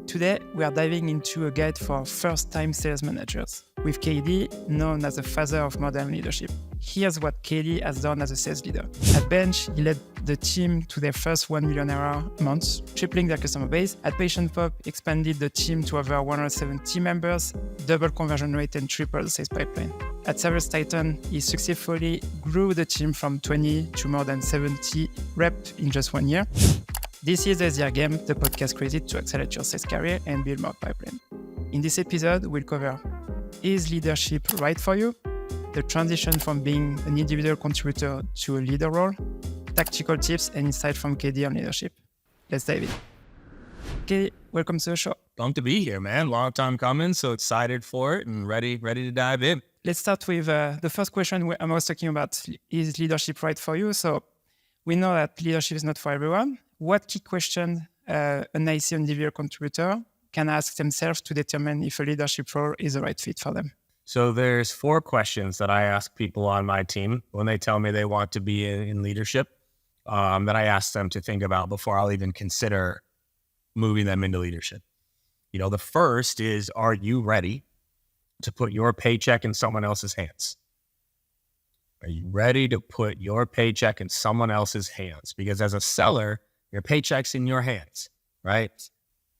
Today, we are diving into a guide for first-time sales managers with KD, known as the father of modern leadership. Here's what KD has done as a sales leader. At Bench, he led the team to their first 1 million ARR months, tripling their customer base. At Patient Pop, expanded the team to over 170 members, double conversion rate and triple the sales pipeline. At Service Titan, he successfully grew the team from 20 to more than 70 reps in just 1 year. This is the SDR Game, the podcast created to accelerate your sales career and build more pipeline. In this episode, we'll cover: is leadership right for you? The transition from being an individual contributor to a leader role, tactical tips and insight from KD on leadership. Let's dive in. KD, welcome to the show. Pumped to be here, man. Long time coming, so excited for it and ready to dive in. Let's start with the first question I'm always talking about. Is leadership right for you? So we know that leadership is not for everyone. What key question an IC individual contributor can ask themselves to determine if a leadership role is the right fit for them? So there's 4 questions that I ask people on my team when they tell me they want to be in leadership that I ask them to think about before I'll even consider moving them into leadership. You know, the first is, are you ready to put your paycheck in someone else's hands? Are you ready to put your paycheck in someone else's hands? Because as a seller, your paycheck's in your hands, right?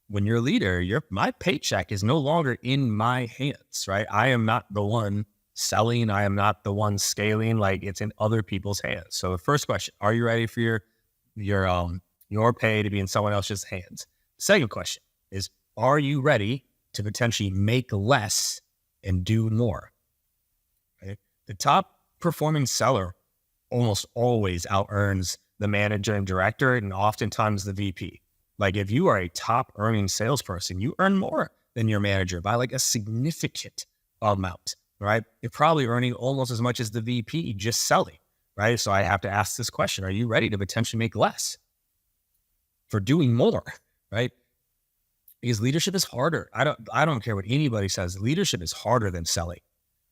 When you're a leader, my paycheck is no longer in my hands, right? I am not the one selling. I am not the one scaling. Like, it's in other people's hands. So the first question: are you ready for your pay to be in someone else's hands? The second question is: are you ready to potentially make less and do more? Right? The top performing seller almost always out-earns the manager and director, and oftentimes the VP. Like, if you are a top earning salesperson, you earn more than your manager by like a significant amount, right? You're probably earning almost as much as the VP just selling, right? So I have to ask this question: are you ready to potentially make less for doing more, right? Because leadership is harder. I don't care what anybody says. Leadership is harder than selling.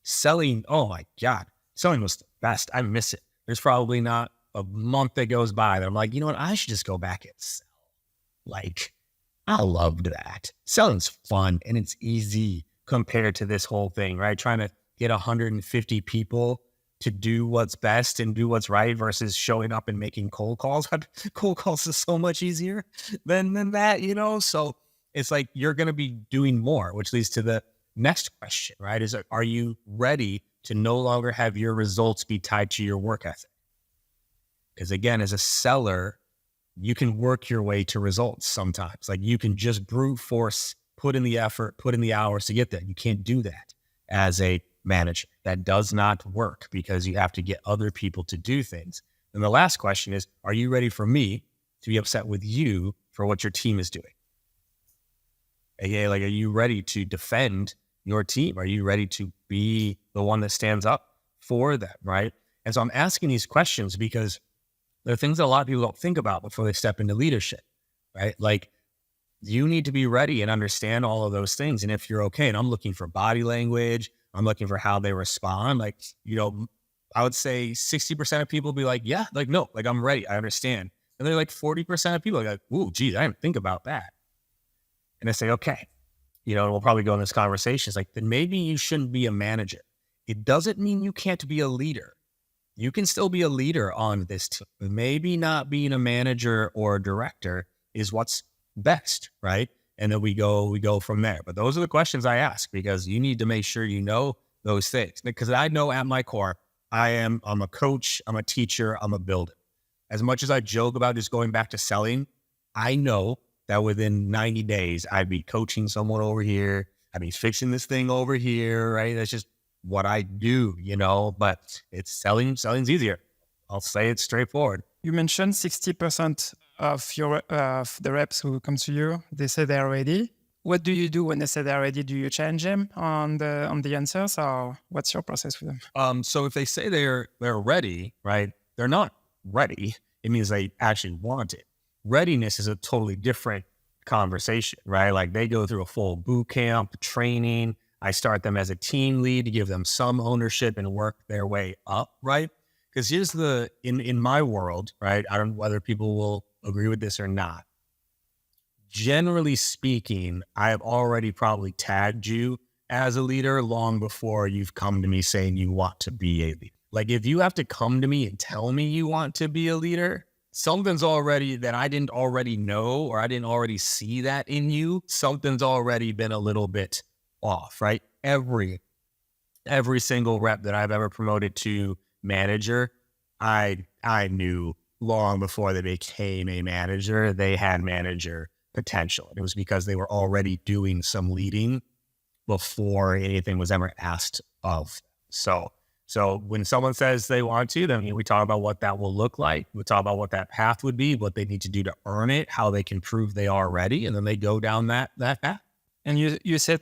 Selling, oh my God, selling was the best. I miss it. There's probably not a month that goes by that I'm like, you know what, I should just go back and sell. Like, I loved that. Selling's fun and it's easy compared to this whole thing, right? Trying to get 150 people to do what's best and do what's right versus showing up and making cold calls. Cold calls is so much easier than that, you know? So it's like, you're going to be doing more, which leads to the next question, right? Is, are you ready to no longer have your results be tied to your work ethic? Because again, as a seller, you can work your way to results sometimes. Like, you can just brute force, put in the effort, put in the hours to get there. You can't do that as a manager. That does not work because you have to get other people to do things. And the last question is, are you ready for me to be upset with you for what your team is doing? Okay, like, are you ready to defend your team? Are you ready to be the one that stands up for them, right? And so I'm asking these questions because there are things that a lot of people don't think about before they step into leadership, right? Like, you need to be ready and understand all of those things. And if you're okay, and I'm looking for body language, I'm looking for how they respond. Like, you know, I would say 60% of people be like, yeah, like, no, like, I'm ready. I understand. And they're like 40% of people are like, ooh, geez, I didn't think about that. And I say, okay, you know, and we'll probably go in this conversation. It's like, then maybe you shouldn't be a manager. It doesn't mean you can't be a leader. You can still be a leader on this team. Maybe not being a manager or a director is what's best, right? And then we go from there. But those are the questions I ask, because you need to make sure you know those things. Because I know at my core, I'm a coach, I'm a teacher, I'm a builder. As much as I joke about just going back to selling, I know that within 90 days, I'd be coaching someone over here. I'd be fixing this thing over here, right? That's just what I do, you know, but it's selling's easier. I'll say it's straightforward. You mentioned 60% of the reps who come to you, they say they're ready. What do you do when they say they're ready? Do you change them on the answers, or what's your process with them? So if they say they're ready, right? They're not ready. It means they actually want it. Readiness is a totally different conversation, right? Like, they go through a full boot camp, training. I start them as a team lead to give them some ownership and work their way up, right? Because here's in my world, right? I don't know whether people will agree with this or not. generally speaking, I have already probably tagged you as a leader long before you've come to me saying you want to be a leader. Like if you have to come to me and tell me you want to be a leader, something's already that I didn't already know, or I didn't already see that in you. Something's already been a little bit off, right? Every single rep that I've ever promoted to manager, I knew long before they became a manager, they had manager potential. It was because they were already doing some leading before anything was ever asked of. So when someone says they want to, then we talk about what that will look like. We talk about what that path would be, what they need to do to earn it, how they can prove they are ready, and then they go down that path. And you said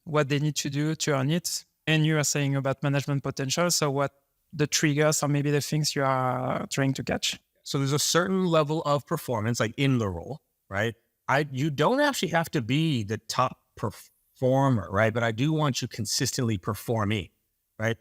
what they need to do to earn it, and you are saying about management potential. So what the triggers or maybe the things you are trying to catch? So there's a certain level of performance, like in the role, right? You don't actually have to be the top performer, right? But I do want you consistently performing, right?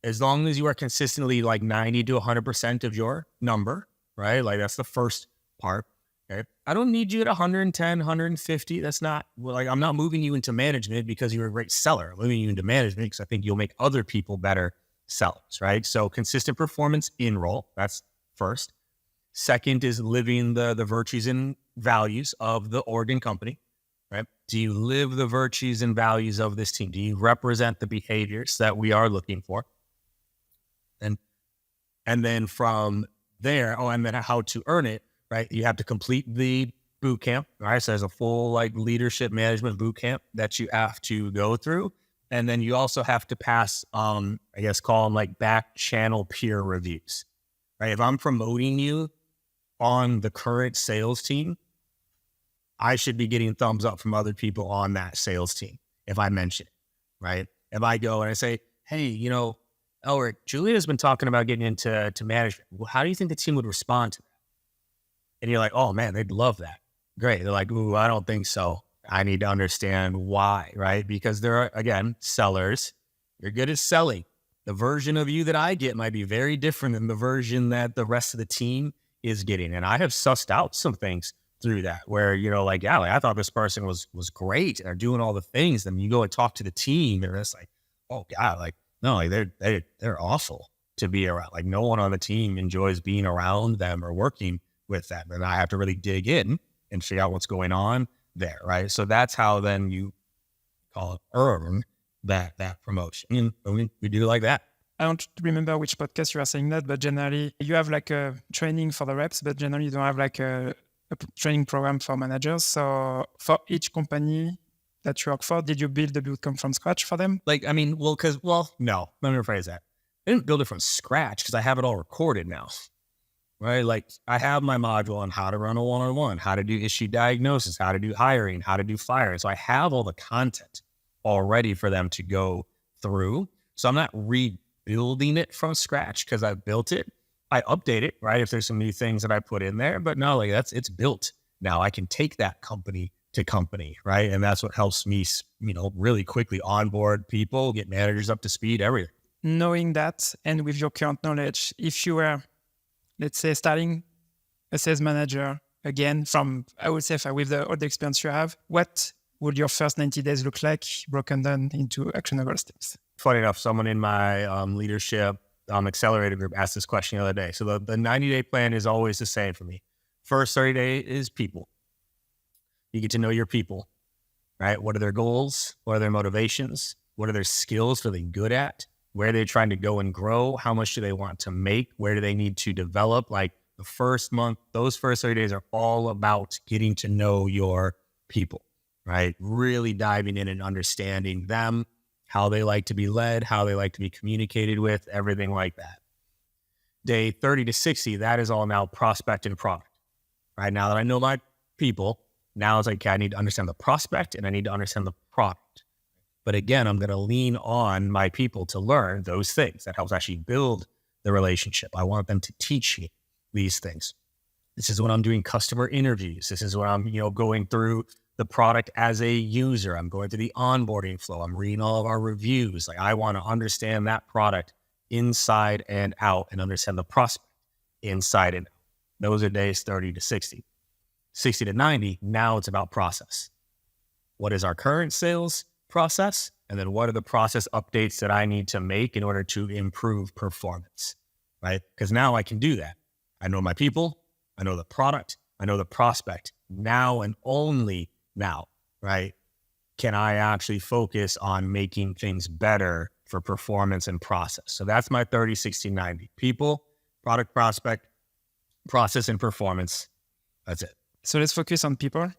As long as you are consistently like 90 to 100% of your number, right? Like that's the first part. Okay. I don't need you at 110, 150. That's not like, I'm not moving you into management because you're a great seller. I'm moving you into management because I think you'll make other people better sellers, right? So consistent performance in role, that's first. Second is living the virtues and values of the org and company, right? Do you live the virtues and values of this team? Do you represent the behaviors that we are looking for? And then from there, and then how to earn it, right? You have to complete the boot camp, right? So there's a full like leadership management boot camp that you have to go through. And then you also have to pass, I guess, call them like back channel peer reviews, right? If I'm promoting you on the current sales team, I should be getting thumbs up from other people on that sales team if I mention it, right? If I go and I say, hey, Elric, Julia's been talking about getting into management. Well, how do you think the team would respond to that? And you're like, oh man, they'd love that. Great. They're like, ooh, I don't think so. I need to understand why, right? Because there are, again, sellers. You're good at selling. The version of you that I get might be very different than the version that the rest of the team is getting. And I have sussed out some things through that where, like, yeah, like I thought this person was great and they're doing all the things. Then you go and talk to the team and it's like, oh God, like, no, like they're awful to be around. Like no one on the team enjoys being around them or working with them. And I have to really dig in and figure out what's going on there, right? So that's how then you call it earn that promotion. And we do like that. I don't remember which podcast you are saying that, but generally you have like a training for the reps, but generally you don't have like a training program for managers. So for each company that you work for, did you build the bootcamp from scratch for them? No, let me rephrase that. I didn't build it from scratch because I have it all recorded now, right? Like I have my module on how to run a one-on-one, how to do issue diagnosis, how to do hiring, how to do firing. So I have all the content already for them to go through. So I'm not rebuilding it from scratch because I've built it. I update it, right? If there's some new things that I put in there, but no, like it's built. Now I can take that company to company, right? And that's what helps me, really quickly onboard people, get managers up to speed, everything. Knowing that, and with your current knowledge, if you were, let's say, starting a sales manager again from, I would say, with all the experience you have, what would your first 90 days look like broken down into actionable steps? Funny enough, someone in my leadership Accelerator group asked this question the other day. So the 90-day plan is always the same for me. First 30 days is people. You get to know your people, right? What are their goals? What are their motivations? What are their skills? What are they good at? Where are they trying to go and grow? How much do they want to make? Where do they need to develop? Like the first month, those first 30 days are all about getting to know your people, right? Really diving in and understanding them, how they like to be led, how they like to be communicated with, everything like that. Day 30 to 60, that is all now prospect and product, right? Now that I know my people, now it's like, okay, I need to understand the prospect and I need to understand the product. But again, I'm going to lean on my people to learn those things. That helps actually build the relationship. I want them to teach me these things. This is when I'm doing customer interviews. This is when I'm, going through the product as a user. I'm going through the onboarding flow. I'm reading all of our reviews. Like I want to understand that product inside and out and understand the prospect inside and out. Those are days 30 to 60. 60 to 90, now it's about process. What is our current sales process? And then what are the process updates that I need to make in order to improve performance, right? Because now I can do that. I know my people, I know the product, I know the prospect. Now and only now, right, can I actually focus on making things better for performance and process. So that's my 30, 60, 90. People, product, prospect, process, and performance. That's it. So let's focus on people.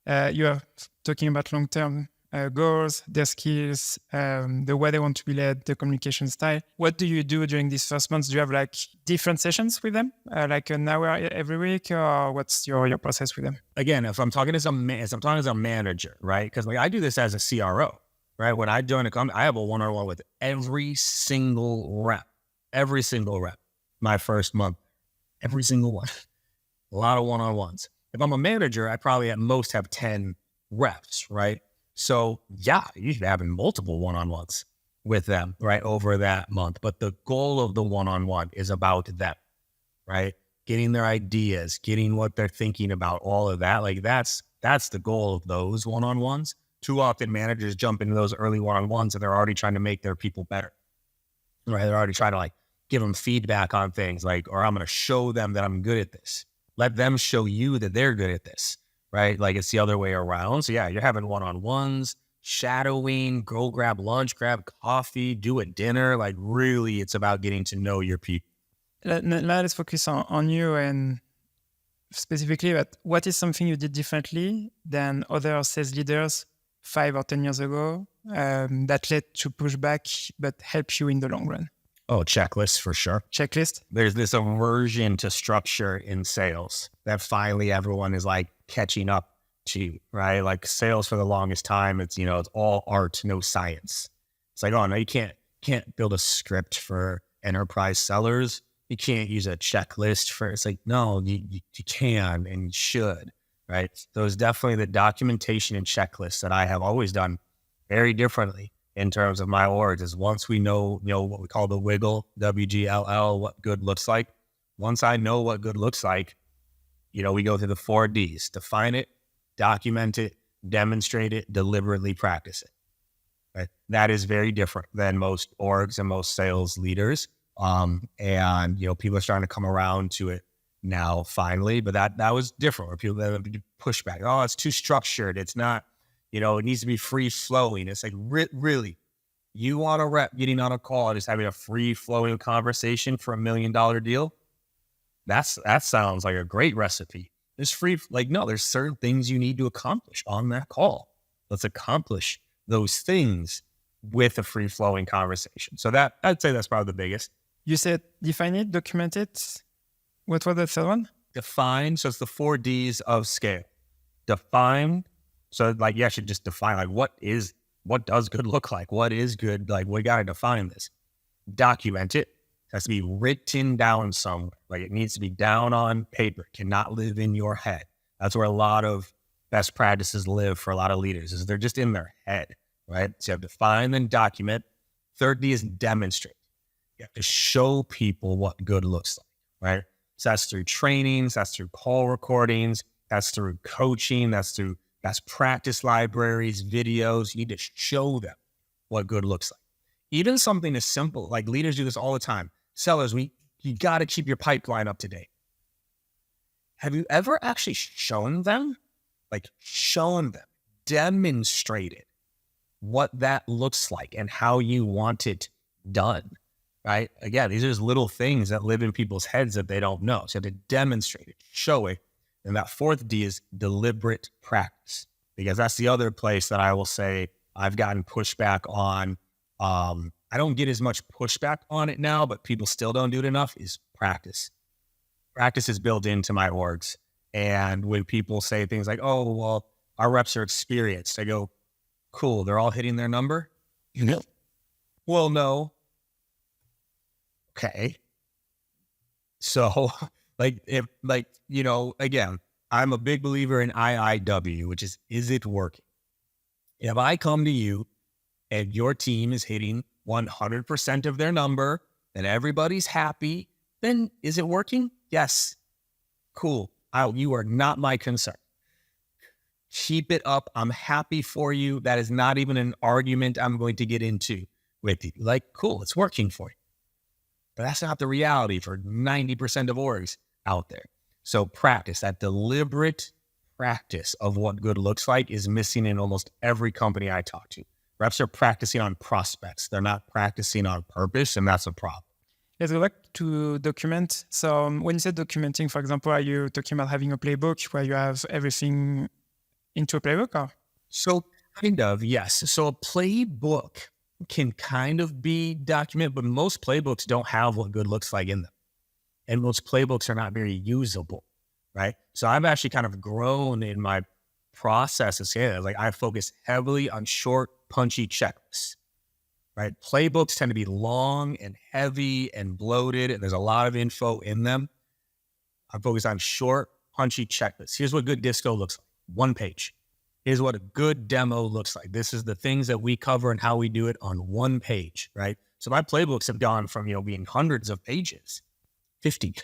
You are talking about long-term goals, their skills, the way they want to be led, the communication style. What do you do during these first months? Do you have like different sessions with them, like an hour every week, or what's your process with them? Again, if I'm talking as a manager, right? Because like I do this as a CRO, right? When I join a company, I have a one-on-one with every single rep. My first month, every single one. A lot of one-on-ones. If I'm a manager, I probably at most have 10 reps, right? So yeah, you should be having multiple one-on-ones with them, right, over that month. But the goal of the one-on-one is about them, right? Getting their ideas, getting what they're thinking about, all of that. Like that's the goal of those one-on-ones. Too often managers jump into those early one-on-ones and they're already trying to make their people better, right? They're already trying to like give them feedback on things like, or I'm going to show them that I'm good at this. Let them show you that they're good at this. Right? Like it's the other way around. So yeah, you're having one-on-ones, shadowing, go grab lunch, grab coffee, do a dinner. Like really, it's about getting to know your people. Now let's focus on you and specifically about what is something you did differently than other sales leaders 5 or 10 years ago that led to pushback but help you in the long run? Oh, checklists for sure. Checklist? There's this aversion to structure in sales that finally everyone is like catching up to, right? Like sales for the longest time, it's, you know, it's all art, no science. It's like, oh no, you can't build a script for enterprise sellers. You can't use a checklist for, it's like, no, you can and you should, right? So it's definitely the documentation and checklists that I have always done very differently in terms of my orgs is once we know what we call the wiggle, WGLL, what good looks like. Once I know what good looks like, we go through the 4 Ds: define it, document it, demonstrate it, deliberately practice it. Right? That is very different than most orgs and most sales leaders. And people are starting to come around to it now finally, but that was different where people have pushed back. Oh, it's too structured. It's not, it needs to be free flowing. It's like, really, you want a rep getting on a call and just having a free flowing conversation for $1 million deal? That sounds like a great recipe. It's free. Like, no, there's certain things you need to accomplish on that call. Let's accomplish those things with a free flowing conversation. So that, I'd say that's probably the biggest. You said define it, document it. What was the third one? Define. So it's the 4 Ds of scale. Define. So like you actually just define like what does good look like? What is good? Like we got to define this. Document it. It has to be written down somewhere. Like it needs to be down on paper. It cannot live in your head. That's where a lot of best practices live for a lot of leaders is they're just in their head, right? So you have to define, then document. 3rd D is demonstrate. You have to show people what good looks like, right? So that's through trainings, that's through call recordings, that's through coaching, that's through best practice libraries, videos. You need to show them what good looks like. Even something as simple, like leaders do this all the time. Sellers, you got to keep your pipeline up to date. Have you ever actually shown them, demonstrated what that looks like and how you want it done, right? Again, these are just little things that live in people's heads that they don't know. So you have to demonstrate it, show it. And that 4th D is deliberate practice, because that's the other place that I will say I've gotten pushback on. I don't get as much pushback on it now, but people still don't do it enough, is practice. Practice is built into my orgs. And when people say things like, oh, well, our reps are experienced, I go, cool, they're all hitting their number? Well, no. Okay. So again, I'm a big believer in IIW, which is it working? If I come to you and your team is hitting 100% of their number and everybody's happy, then is it working? Yes. Cool. You are not my concern. Keep it up. I'm happy for you. That is not even an argument I'm going to get into with you. Like, cool, it's working for you. But that's not the reality for 90% of orgs out there. So practice, that deliberate practice of what good looks like is missing in almost every company I talk to. Reps are practicing on prospects. They're not practicing on purpose, and that's a problem. Let's go back to document. So when you said documenting, for example, are you talking about having a playbook where you have everything into a playbook? Or? So kind of, yes. So a playbook can kind of be document, but most playbooks don't have what good looks like in them. And most playbooks are not very usable, right? So I've actually kind of grown in my processes here. Like I focus heavily on short, punchy checklists, right? Playbooks tend to be long and heavy and bloated, and there's a lot of info in them. I'm focused on short, punchy checklists. Here's what good disco looks like. 1 page. Here's what a good demo looks like. This is the things that we cover and how we do it on 1 page, right? So my playbooks have gone from, being hundreds of pages, 50,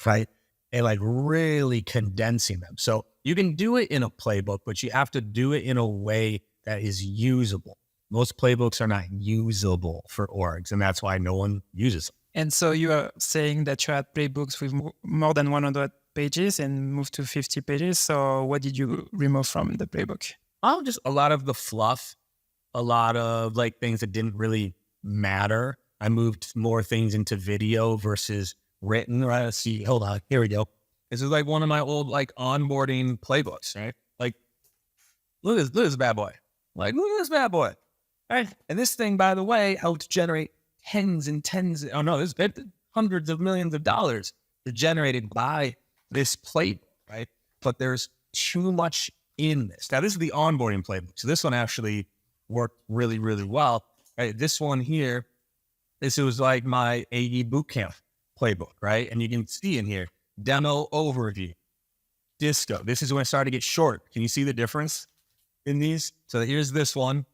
right? And like really condensing them. So you can do it in a playbook, but you have to do it in a way that is usable. Most playbooks are not usable for orgs, and that's why no one uses them. And so you are saying that you had playbooks with more than 100 pages and moved to 50 pages. So what did you remove from the playbook? Oh, just a lot of the fluff, a lot of like things that didn't really matter. I moved more things into video versus written, right? Let's see, hold on, here we go. This is like one of my old like onboarding playbooks, right? Like, look at this bad boy. Like, look at this bad boy. All right. And this thing, by the way, helps generate hundreds of millions of dollars are generated by this playbook, right? But there's too much in this. Now, this is the onboarding playbook. So this one actually worked really, really well. Right? This one here, this was like my AE bootcamp playbook, right? And you can see in here, demo overview, disco. This is when I started to get short. Can you see the difference in these? So here's this one.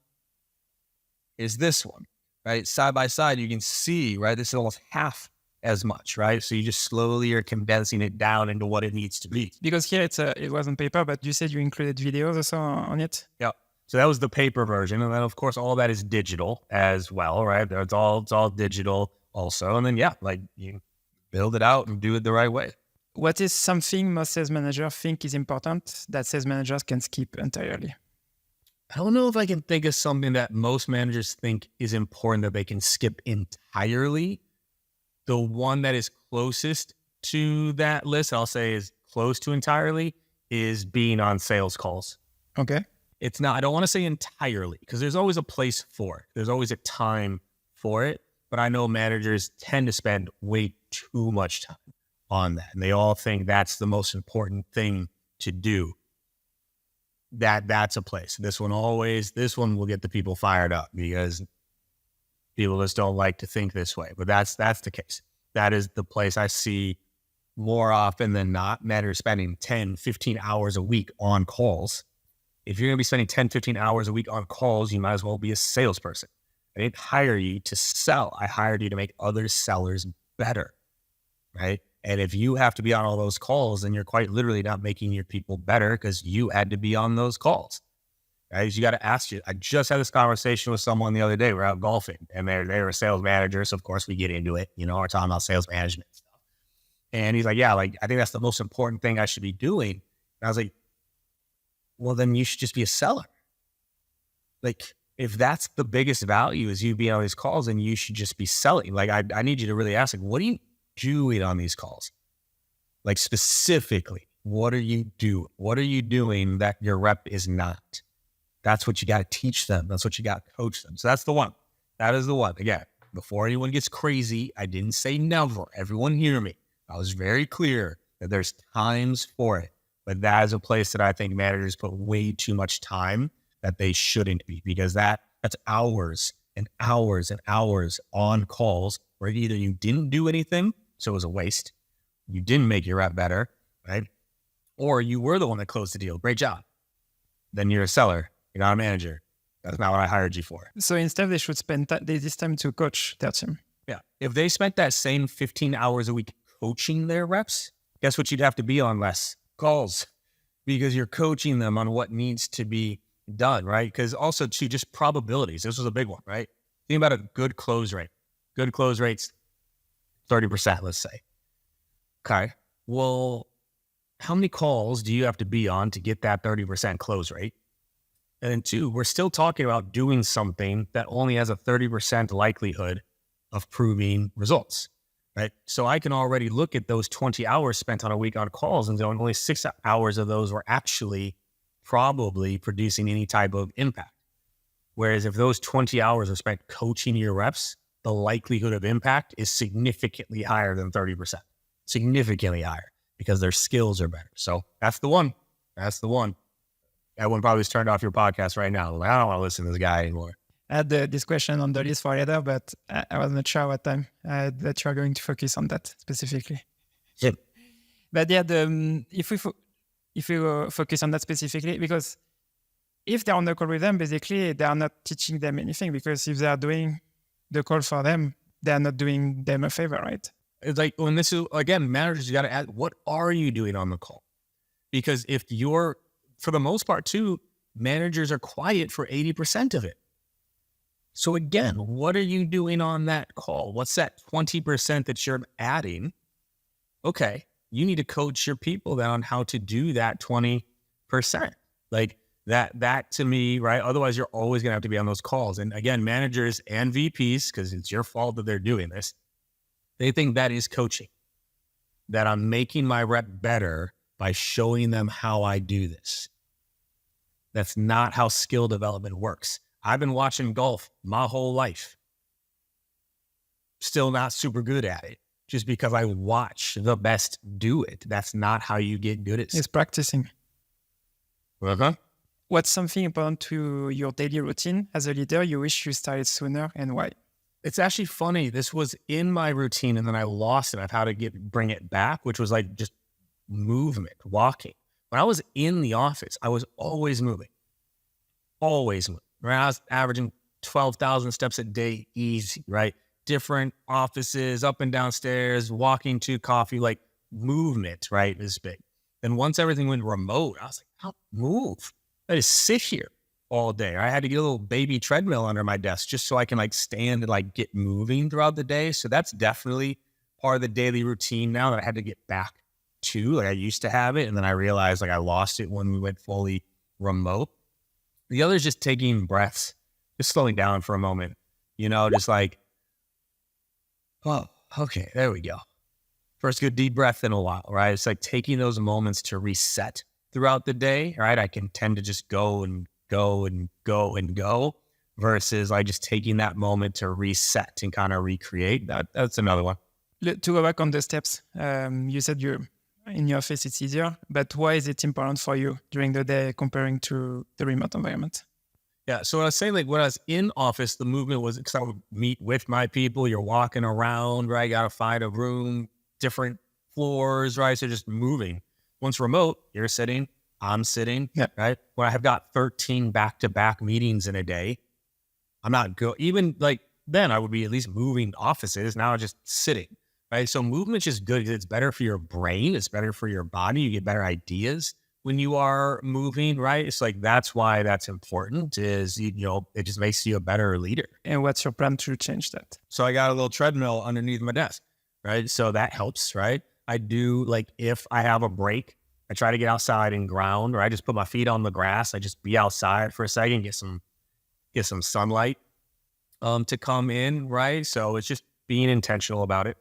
Here's this one, right? Side by side, you can see, right? This is almost half as much, right? So you just slowly are condensing it down into what it needs to be. Because here it wasn't paper, but you said you included videos also on it? Yeah. So that was the paper version. And then of course, all that is digital as well, right? It's all digital also. And then, yeah, like you build it out and do it the right way. What is something most sales managers think is important that sales managers can skip entirely? I don't know if I can think of something that most managers think is important that they can skip entirely. The one that is closest to that list, I'll say is close to entirely, is being on sales calls. Okay. It's not, I don't want to say entirely, because there's always a place for it. There's always a time for it. But I know managers tend to spend way too much time on that. And they all think that's the most important thing to do. That's a place. This one will get the people fired up because people just don't like to think this way. But that's the case. That is the place I see more often than not. Managers spending 10, 15 hours a week on calls. If you're going to be spending 10, 15 hours a week on calls, you might as well be a salesperson. I didn't hire you to sell. I hired you to make other sellers better, right? And if you have to be on all those calls, then you're quite literally not making your people better because you had to be on those calls, right? You got to ask you. I just had this conversation with someone the other day. We're out golfing, and they were a sales manager. So, of course, we get into it. We're talking about sales management stuff. And he's like, yeah, like, I think that's the most important thing I should be doing. And I was like, well, then you should just be a seller. Like, if that's the biggest value is you being on these calls, then you should just be selling. Like, I need you to really ask, like, what are you doing on these calls? Like, specifically, what are you doing? What are you doing that your rep is not? That's what you got to teach them. That's what you got to coach them. So that's the one. That is the one. Again, before anyone gets crazy, I didn't say never. Everyone hear me. I was very clear that there's times for it. But that is a place that I think managers put way too much time that they shouldn't be, because that's hours and hours and hours on calls where either you didn't do anything, so it was a waste, you didn't make your rep better, right? Or you were the one that closed the deal. Great job. Then you're a seller. You're not a manager. That's not what I hired you for. So instead, they should spend this time to coach their team. Yeah. If they spent that same 15 hours a week coaching their reps, guess what you'd have to be on less? calls because you're coaching them on what needs to be done, right? Because also too, just probabilities. This was a big one, right? Think about a good close rate. Good close rates, 30%, let's say. Okay. Well, how many calls do you have to be on to get that 30% close rate? And then two, we're still talking about doing something that only has a 30% likelihood of proving results, right? So I can already look at those 20 hours spent on a week on calls and only 6 hours of those were actually probably producing any type of impact. Whereas if those 20 hours are spent coaching your reps, the likelihood of impact is significantly higher than 30%, significantly higher because their skills are better. So that's the one. That's the one. Everyone probably just turned off your podcast right now. Like, I don't want to listen to this guy anymore. I had this question on the list for later, but I was not sure what time that you're going to focus on that specifically. Yeah. But yeah, if we focus on that specifically, because if they're on the call with them, basically they are not teaching them anything, because if they are doing the call for them, they are not doing them a favor, right? It's like when this is, again, managers, you got to ask, what are you doing on the call? Because if you're, for the most part too, managers are quiet for 80% of it. So again, what are you doing on that call? What's that 20% that you're adding? Okay, you need to coach your people then on how to do that 20%. Like that to me, right? Otherwise, you're always going to have to be on those calls. And again, managers and VPs, because it's your fault that they're doing this, they think that is coaching, that I'm making my rep better by showing them how I do this. That's not how skill development works. I've been watching golf my whole life. Still not super good at it, just because I watch the best do it. That's not how you get good at it. It's practicing. Uh-huh. What's something important to your daily routine as a leader you wish you started sooner, and why? It's actually funny. This was in my routine and then I lost it. I've had to bring it back, which was like just movement, walking. When I was in the office, I was always moving. Always moving. Right? I was averaging 12,000 steps a day, easy, right? Different offices, up and down stairs, walking to coffee, like movement, right, is big. Then once everything went remote, I was like, I'll move. I just sit here all day. I had to get a little baby treadmill under my desk just so I can like stand and like get moving throughout the day. So that's definitely part of the daily routine now that I had to get back to. Like I used to have it, and then I realized like I lost it when we went fully remote. The other is just taking breaths, just slowing down for a moment, just like, oh, okay, there we go. First good deep breath in a while, right? It's like taking those moments to reset throughout the day, right? I can tend to just go and go and go and go versus like just taking that moment to reset and kind of recreate. That's another one. To go back on the steps, you said you're in your office, it's easier, but why is it important for you during the day comparing to the remote environment? Yeah. So I was saying, like when I was in office, the movement was because I would meet with my people. You're walking around, right? Got to find a room, different floors, right? So just moving. Once remote, you're sitting, I'm sitting, right? When I have got 13 back-to-back meetings in a day, I'm not even like then I would be at least moving offices. Now I'm just sitting, right? So movement's just good. It's better for your brain. It's better for your body. You get better ideas when you are moving, right? It's like, that's why that's important is, it just makes you a better leader. And what's your plan to change that? So I got a little treadmill underneath my desk, right? So that helps, right? I do like, if I have a break, I try to get outside and ground, or I just put my feet on the grass. I just be outside for a second, get some sunlight to come in, right? So it's just being intentional about it.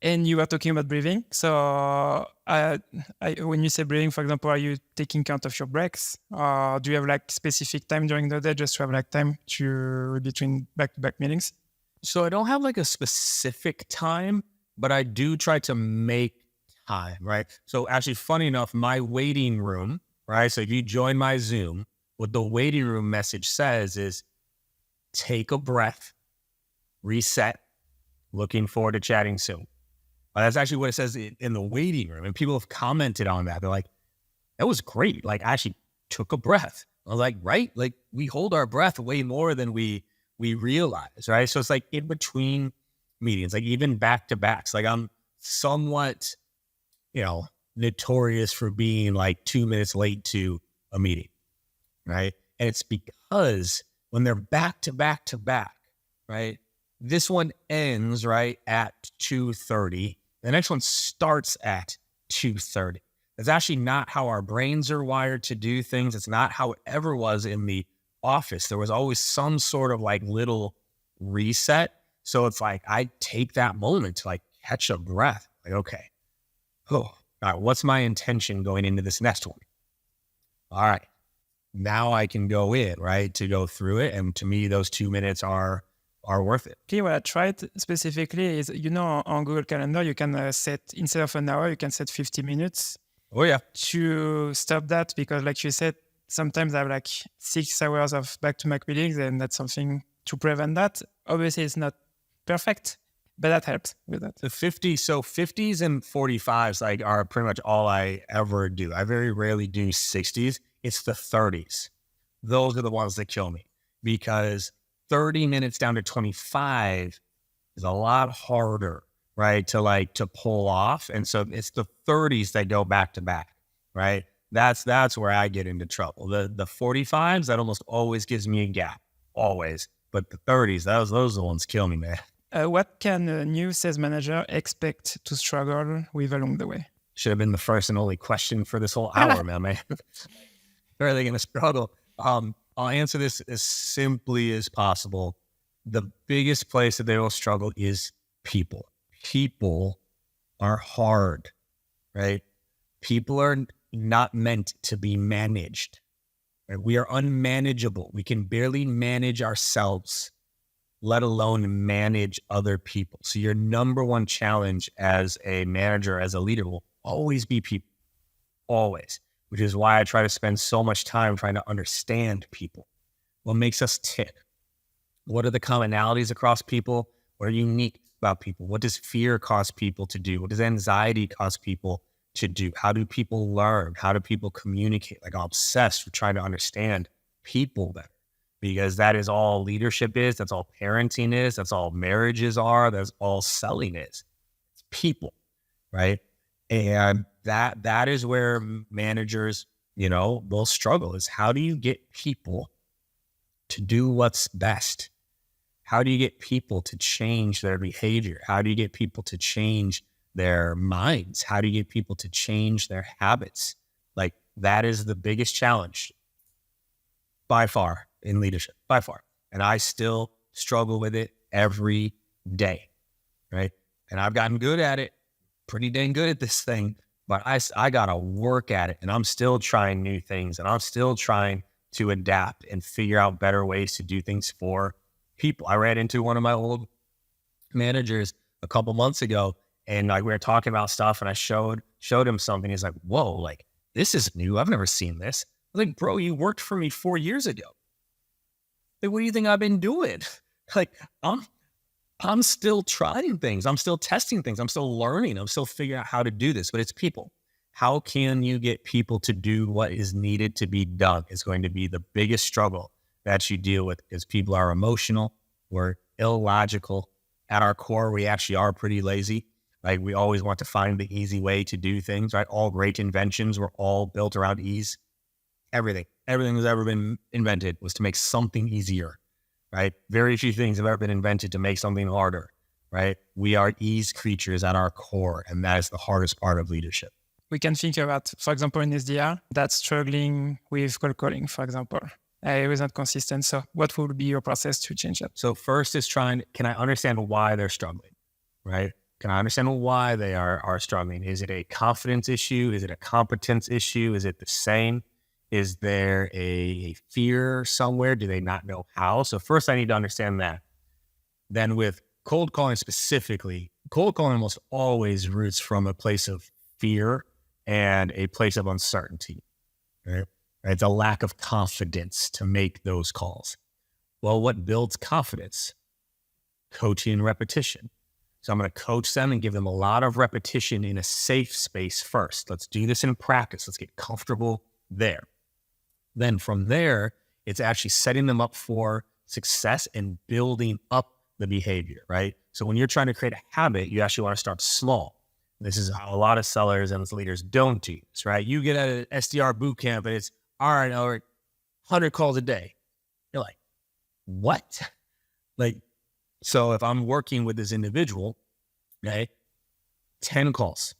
And you were talking about breathing. So when you say breathing, for example, are you taking count of your breaks? Or do you have like specific time during the day just to have like time between back-to-back meetings? So I don't have like a specific time, but I do try to make time, right? So actually, funny enough, my waiting room, right? So if you join my Zoom, what the waiting room message says is take a breath, reset, looking forward to chatting soon. That's actually what it says in the waiting room. And people have commented on that. They're like, that was great. Like, I actually took a breath. I was like, right? Like, we hold our breath way more than we realize, right? So it's like in between meetings, like even back to backs, like I'm somewhat, notorious for being like 2 minutes late to a meeting, right? And it's because when they're back to back to back, right? This one ends right at 2:30. The next one starts at 2:30. That's actually not how our brains are wired to do things. It's not how it ever was in the office. There was always some sort of like little reset. So it's like, I take that moment to like catch a breath. Like, okay, all right, what's my intention going into this next one? All right, now I can go in, right, to go through it. And to me, those 2 minutes are worth it. Okay, what I tried specifically is, on Google Calendar, you can set, instead of an hour, you can set 50 minutes. Oh, yeah. To stop that, because like you said, sometimes I have like 6 hours of back-to-back meetings, and that's something to prevent that. Obviously, it's not perfect, but that helps with that. The 50s and 45s like are pretty much all I ever do. I very rarely do 60s. It's the 30s. Those are the ones that kill me, because 30 minutes down to 25 is a lot harder, right, to pull off. And so it's the 30s that go back to back, right? That's where I get into trouble. The 45s, that almost always gives me a gap, always. But the 30s, those are the ones kill me, man. What can a new sales manager expect to struggle with along the way? Should have been the first and only question for this whole hour, man. Where are they going to struggle? I'll answer this as simply as possible. The biggest place that they will struggle is people. People are hard, right? People are not meant to be managed. Right? We are unmanageable. We can barely manage ourselves, let alone manage other people. So your number one challenge as a manager, as a leader, will always be people, always, which is why I try to spend so much time trying to understand people. What makes us tick? What are the commonalities across people? What are unique about people? What does fear cause people to do? What does anxiety cause people to do? How do people learn? How do people communicate? Like, I'm obsessed with trying to understand people better, because that is all leadership is. That's all parenting is. That's all marriages are. That's all selling is. It's people, right? And that is where managers, will struggle, is how do you get people to do what's best? How do you get people to change their behavior? How do you get people to change their minds? How do you get people to change their habits? Like, that is the biggest challenge by far in leadership, by far. And I still struggle with it every day, right? And I've gotten good at it, pretty dang good at this thing, but I got to work at it. And I'm still trying new things, and I'm still trying to adapt and figure out better ways to do things for people. I ran into one of my old managers a couple months ago, and like we were talking about stuff, and I showed him something. He's like, whoa, like, this is new. I've never seen this. I was like, bro, you worked for me 4 years ago. Like, what do you think I've been doing? Like, I'm still trying things. I'm still testing things. I'm still learning. I'm still figuring out how to do this, but it's people. How can you get people to do what is needed to be done is going to be the biggest struggle that you deal with, because people are emotional. We're illogical. At our core, we actually are pretty lazy. Like, we always want to find the easy way to do things, right? All great inventions were all built around ease. Everything that's ever been invented was to make something easier, right? Very few things have ever been invented to make something harder, right? We are ease creatures at our core, and that is the hardest part of leadership. We can think about, for example, in SDR, that's struggling with cold calling, for example. It was not consistent. So what would be your process to change that? So first is can I understand why they're struggling, right? Can I understand why they are struggling? Is it a confidence issue? Is it a competence issue? Is it the same? Is there a fear somewhere? Do they not know how? So first I need to understand that. Then with cold calling specifically, cold calling almost always roots from a place of fear and a place of uncertainty, right? It's a lack of confidence to make those calls. Well, what builds confidence? Coaching and repetition. So I'm going to coach them and give them a lot of repetition in a safe space first. Let's do this in practice. Let's get comfortable there. Then from there, it's actually setting them up for success and building up the behavior, right? So when you're trying to create a habit, you actually want to start small. This is how a lot of sellers and leaders don't do this, right? You get at an SDR boot camp and it's, all right, 100 calls a day. You're like, what? Like, so if I'm working with this individual, okay, 10 calls.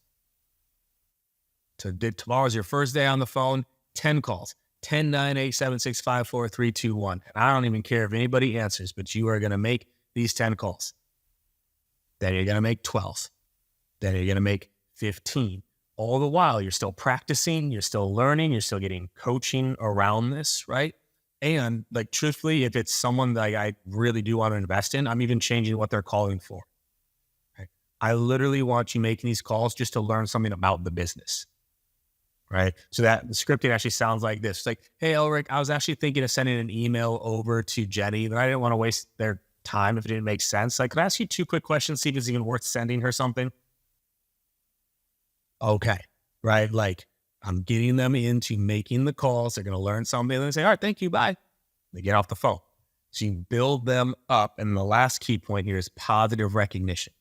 So tomorrow's your first day on the phone, 10 calls. 10, 9, 8, 7, 6, 5, 4, 3, 2, 1. And I don't even care if anybody answers, but you are going to make these 10 calls. Then you're going to make 12. Then you're going to make 15. All the while, you're still practicing, you're still learning, you're still getting coaching around this, right? And like, truthfully, if it's someone that I really do want to invest in, I'm even changing what they're calling for. Right? I literally want you making these calls just to learn something about the business. Right. So that the scripting actually sounds like this. It's like, hey, Elric, I was actually thinking of sending an email over to Jenny, but I didn't want to waste their time if it didn't make sense. Like, could I ask you 2 quick questions, see if it's even worth sending her something? Okay. Right. Like, I'm getting them into making the calls. They're going to learn something. And they say, all right, thank you. Bye. They get off the phone. So you build them up. And the last key point here is positive recognition.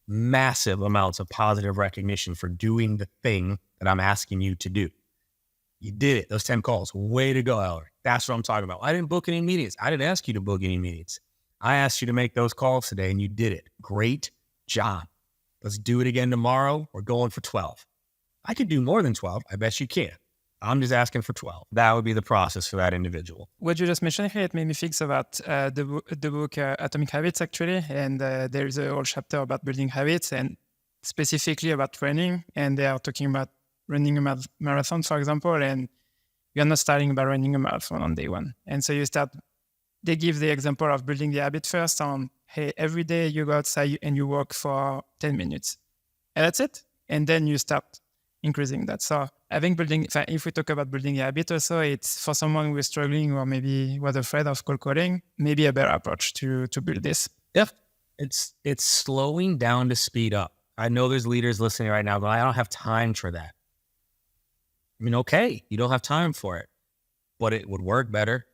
Massive amounts of positive recognition for doing the thing that I'm asking you to do. You did it. Those 10 calls. Way to go, Elric. That's what I'm talking about. I didn't book any meetings. I didn't ask you to book any meetings. I asked you to make those calls today and you did it. Great job. Let's do it again tomorrow. We're going for 12. I could do more than 12. I bet you can. I'm just asking for 12. That would be the process for that individual. What you just mentioned here, it made me think about the book Atomic Habits, actually. And there's a whole chapter about building habits and specifically about training. And they are talking about running a marathon, for example. And you're not starting by running a marathon on day one. And so they give the example of building the habit first on, hey, every day you go outside and you walk for 10 minutes. And that's it. And then you start increasing that. So if we talk about building a habit also, it's for someone who is struggling or maybe was afraid of cold calling, maybe a better approach to build this. Yeah. It's slowing down to speed up. I know there's leaders listening right now, but I don't have time for that. I mean, okay, you don't have time for it, but it would work better.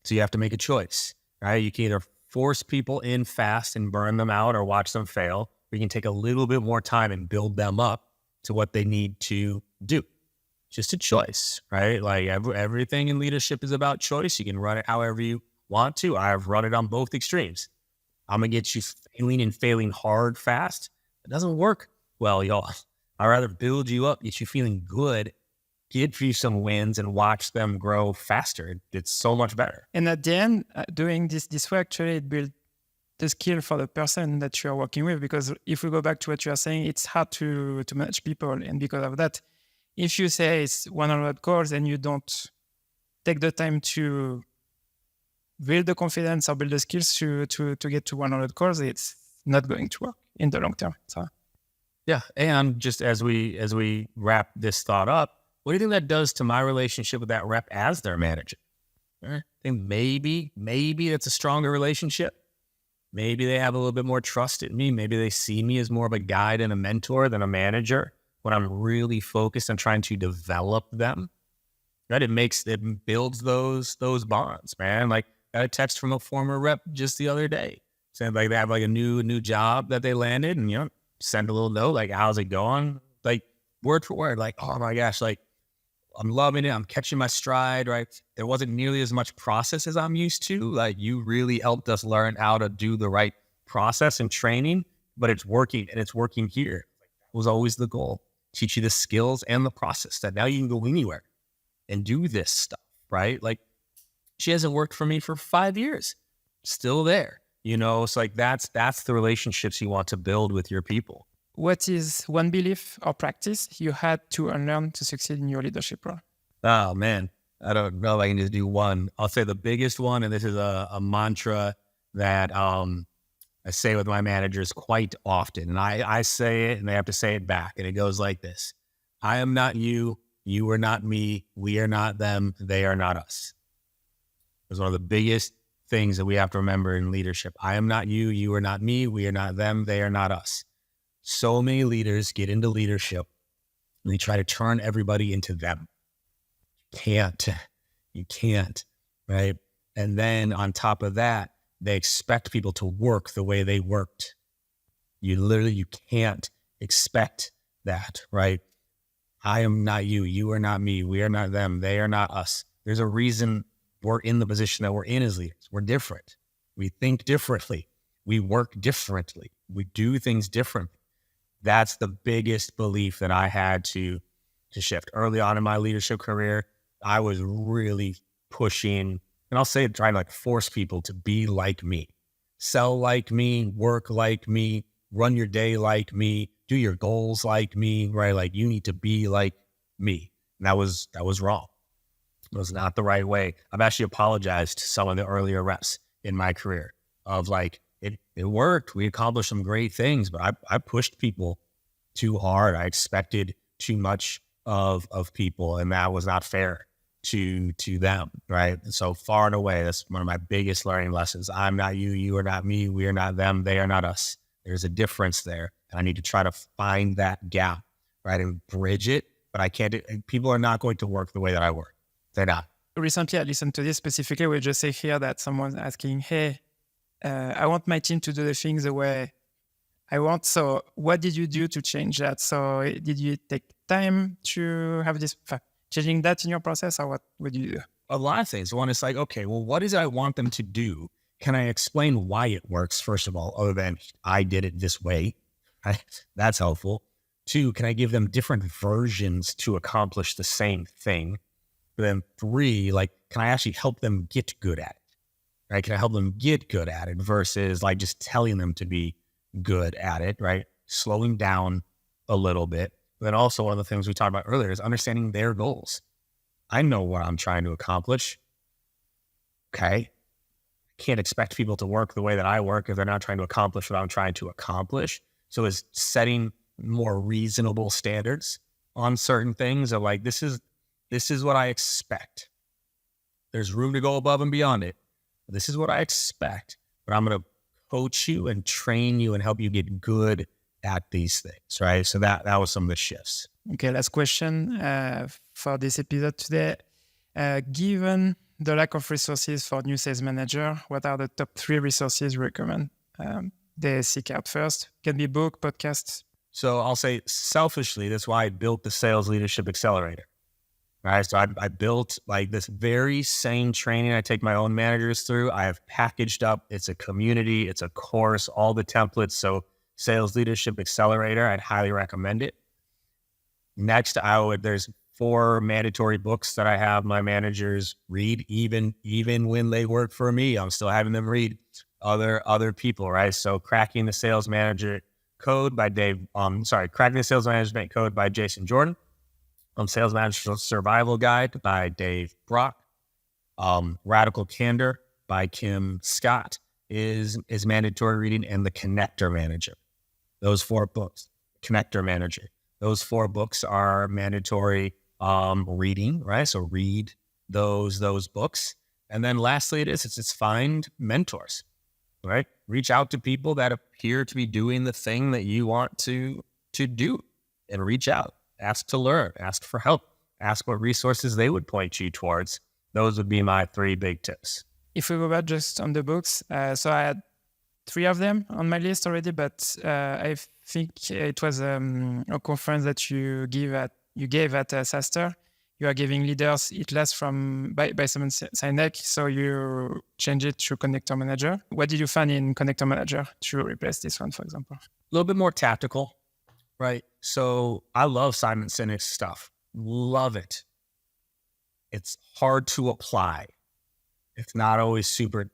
So you have to make a choice, right? You can either force people in fast and burn them out or watch them fail, or you can take a little bit more time and build them up to what they need to do. Just a choice, right? Like everything in leadership is about choice. You can run it however you want to. I've run it on both extremes. I'm going to get you failing hard fast. It doesn't work well, y'all. I'd rather build you up, get you feeling good, give you some wins and watch them grow faster. It's so much better. And at the end, doing this way, actually, it builds the skill for the person that you're working with. Because if we go back to what you are saying, it's hard to manage people. And because of that, if you say it's 100 calls and you don't take the time to build the confidence or build the skills to get to 100 calls, it's not going to work in the long term. So, yeah. And just as we wrap this thought up, what do you think that does to my relationship with that rep as their manager? I think maybe it's a stronger relationship. Maybe they have a little bit more trust in me. Maybe they see me as more of a guide and a mentor than a manager when I'm really focused on trying to develop them. Right? It builds those bonds, man. Like, got a text from a former rep just the other day saying like they have like a new job that they landed, and send a little note like, how's it going? Like, word for word, like, oh my gosh, like, I'm loving it. I'm catching my stride, right? There wasn't nearly as much process as I'm used to. Like, you really helped us learn how to do the right process and training, but it's working, and it's working here. That was always the goal. Teach you the skills and the process that now you can go anywhere and do this stuff, right? Like, she hasn't worked for me for 5 years, still there. It's like, that's the relationships you want to build with your people. What is one belief or practice you had to unlearn to succeed in your leadership role? Oh, man. I don't know if I can just do one. I'll say the biggest one, and this is a mantra that I say with my managers quite often. And I say it, and they have to say it back. And it goes like this: I am not you. You are not me. We are not them. They are not us. It's one of the biggest things that we have to remember in leadership. I am not you. You are not me. We are not them. They are not us. So many leaders get into leadership and they try to turn everybody into them. You can't, right? And then on top of that, they expect people to work the way they worked. You can't expect that, right? I am not you. You are not me. We are not them. They are not us. There's a reason we're in the position that we're in as leaders. We're different. We think differently. We work differently. We do things differently. That's the biggest belief that I had to shift. Early on in my leadership career, I was really pushing, and I'll say it, trying to like force people to be like me, sell like me, work like me, run your day like me, do your goals like me, right? Like you need to be like me. And that was wrong. It was not the right way. I've actually apologized to some of the earlier reps in my career of like, it worked. We accomplished some great things, but I pushed people too hard. I expected too much of people, and that was not fair to them, right? And so far and away, that's one of my biggest learning lessons. I'm not you, you are not me, we are not them, they are not us. There's a difference there. And I need to try to find that gap, right? And bridge it, but I can't people are not going to work the way that I work. They're not. Recently, I listened to this specifically. We just say here that someone's asking, hey, I want my team to do the things the way I want. So what did you do to change that? So did you take time to have this, changing that in your process, or what would you do? A lot of things. One is like, okay, well, what is it I want them to do? Can I explain why it works, first of all, other than I did it this way? Right? That's helpful. 2, can I give them different versions to accomplish the same thing? But then 3, like, can I actually help them get good at it? Right? Can I help them get good at it versus like just telling them to be good at it, right? Slowing down a little bit. But then also one of the things we talked about earlier is understanding their goals. I know what I'm trying to accomplish. Okay. I can't expect people to work the way that I work if they're not trying to accomplish what I'm trying to accomplish. So it's setting more reasonable standards on certain things of like, this is what I expect. There's room to go above and beyond it. This is what I expect, but I'm going to coach you and train you and help you get good at these things, right? So that was some of the shifts. Okay, last question for this episode today. Given the lack of resources for new sales manager, what are the top 3 resources you recommend they seek out first? Can be book, podcasts. So I'll say selfishly, that's why I built the Sales Leadership Accelerator. Right. So I built like this very same training I take my own managers through. I have packaged up. It's a community. It's a course, all the templates. So Sales Leadership Accelerator, I'd highly recommend it. Next, there's 4 mandatory books that I have my managers read, even when they work for me. I'm still having them read other people, right? So Cracking the Sales Manager Code by Cracking the Sales Management Code by Jason Jordan. Sales Manager Survival Guide by Dave Brock. Radical Candor by Kim Scott is mandatory reading, and The Connector Manager. Those 4 books. Connector Manager. Those 4 books are mandatory reading, right? So read those books. And then lastly, it's find mentors, right? Reach out to people that appear to be doing the thing that you want to do, and reach out. Ask to learn, ask for help, ask what resources they would point you towards. Those would be my 3 big tips. If we go back just on the books, so I had 3 of them on my list already, but I think it was a conference that you gave at SaaStr. You are giving leaders It Lasts by Simon Sinek, so you change it to Connector Manager. What did you find in Connector Manager to replace this one, for example? A little bit more tactical. Right. So I love Simon Sinek's stuff. Love it. It's hard to apply. It's not always super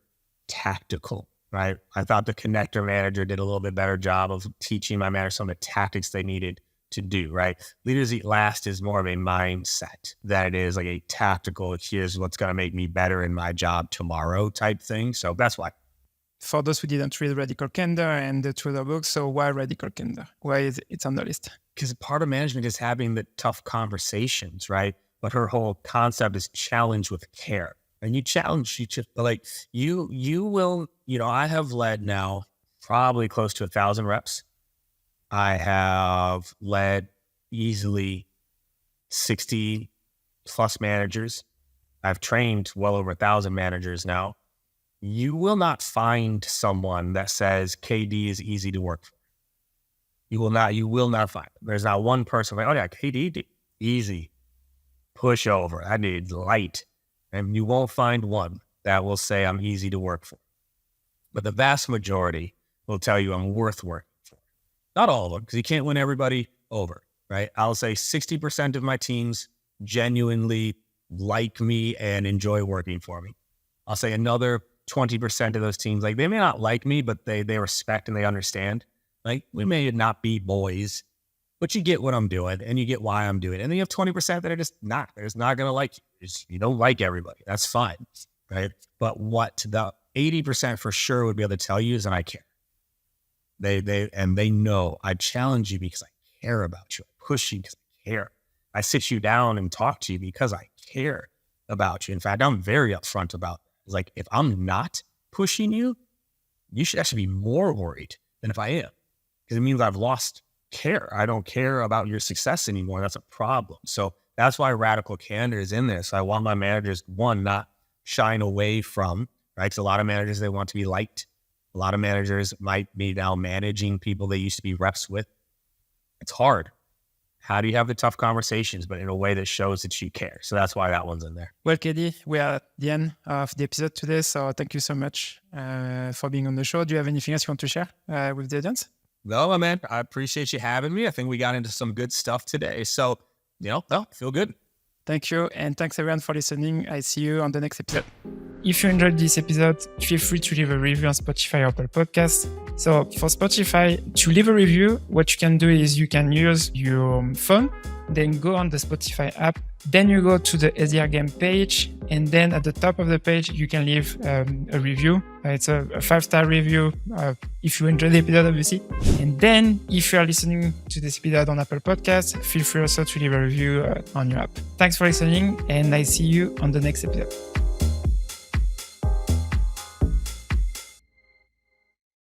tactical, right? I thought the Connector Manager did a little bit better job of teaching my managers some of the tactics they needed to do, right? Leaders Eat Last is more of a mindset than it is like a tactical, here's what's going to make me better in my job tomorrow type thing. So that's why. For those who didn't read Radical Candor and the 2 other books, so why Radical Candor? Why is it's on the list? Because part of management is having the tough conversations, right? But her whole concept is challenge with care. And you challenge each other. Like you will, I have led now probably close to 1,000 reps. I have led easily 60 plus managers. I've trained well over 1,000 managers now. You will not find someone that says KD is easy to work for. You will not find them. There's not one person like, oh yeah, KD, easy, push over. I need light. And you won't find one that will say I'm easy to work for. But the vast majority will tell you I'm worth working for. Not all of them, because you can't win everybody over, right? I'll say 60% of my teams genuinely like me and enjoy working for me. I'll say another 20% of those teams, like they may not like me, but they respect and they understand. Like we may not be boys, but you get what I'm doing and you get why I'm doing it. And then you have 20% that are just not. They're just not going to like you. You don't like everybody. That's fine, right? But what the 80% for sure would be able to tell you is that I care. They know I challenge you because I care about you. I push you because I care. I sit you down and talk to you because I care about you. In fact, I'm very upfront about it. It's like, if I'm not pushing you, you should actually be more worried than if I am, because it means I've lost care. I don't care about your success anymore. That's a problem. So that's why radical candor is in there. So I want my managers, one, not shine away from, right? Because a lot of managers, they want to be liked. A lot of managers might be now managing people they used to be reps with. It's hard. How do you have the tough conversations, but in a way that shows that you care? So that's why that one's in there. Well, KD, we are at the end of the episode today. So thank you so much for being on the show. Do you have anything else you want to share with the audience? No, my man, I appreciate you having me. I think we got into some good stuff today. So, feel good. Thank you. And thanks everyone for listening. I see you on the next episode. If you enjoyed this episode, feel free to leave a review on Spotify or Apple Podcasts. So for Spotify, to leave a review, what you can do is you can use your phone, then go on the Spotify app, then you go to the SDR game page, and then at the top of the page, you can leave a review. It's a 5-star review if you enjoyed the episode, obviously. And then if you are listening to this episode on Apple Podcasts, feel free also to leave a review on your app. Thanks for listening, and I see you on the next episode.